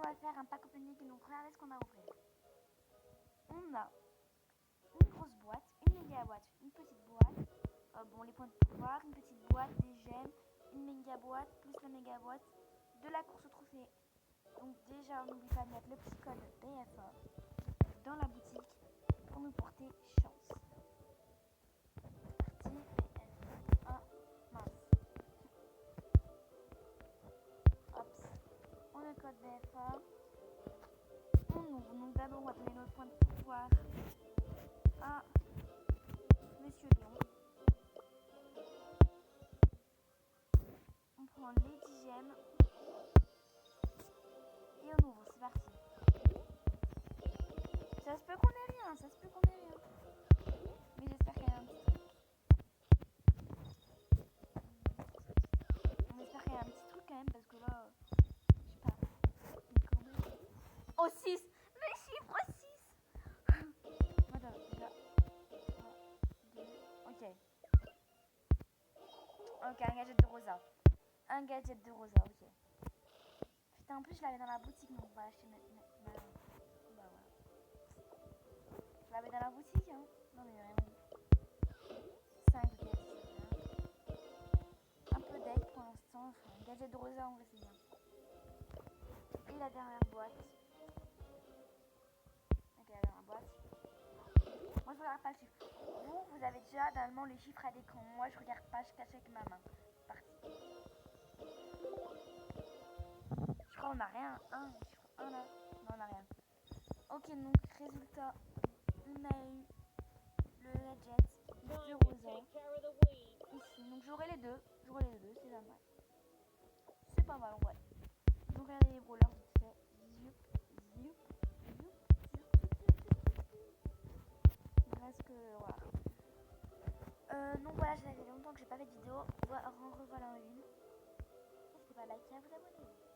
va faire un pack opening. Donc regardez ce qu'on a à ouvrir. On a une grosse boîte, une méga boîte, une petite boîte, bon les points de pouvoir, une petite boîte, des gemmes, une méga boîte, plus la méga boîte, de la course au trophée. Donc déjà on n'oublie pas de mettre le petit code BFA dans la boutique pour nous porter chance. Parti BFA. Mince. Hop. On a le code BFA. On ouvre. Donc d'abord on va donner notre point de pouvoir à Monsieur Lion. On prend les 10 gemmes et on ouvre, c'est parti. Ça se peut qu'on ait rien, ça se peut qu'on ait rien. Mais j'espère qu'il y a un petit truc. On espère qu'il y a un petit truc quand même parce que là, je sais pas. Oh 6, le chiffre 6. Attends, déjà. 1, 2, ok. Ok, un gadget de Rosa. Un gadget de Rosa, ok. Putain, en plus je l'avais dans la boutique, donc on va acheter maintenant. Bah voilà. Je l'avais dans la boutique, hein. Non mais vraiment. 5 gadgets, un peu d'aigle pour l'instant. Enfin, un gadget de Rosa, en vrai c'est bien. Et la dernière boîte. Ok, la dernière boîte. Moi je regarde pas le chiffre. Vous avez déjà normalement les chiffres à l'écran. Moi je regarde pas, je cache avec ma main. C'est parti. Je crois qu'on a rien. Chiffre 1 là. Non, on a rien. Ok, donc résultat, on a eu le gadget de Rosa ici. Donc j'aurai les deux, c'est pas mal. C'est pas mal en vrai. Donc regardez les brawlers vite fait. Zoup, zoup, zoup, zoup. Il reste que voilà. Donc voilà, ça fait longtemps que j'ai pas fait de vidéo. En revoilà une. N'hésitez pas à liker et à vous abonner.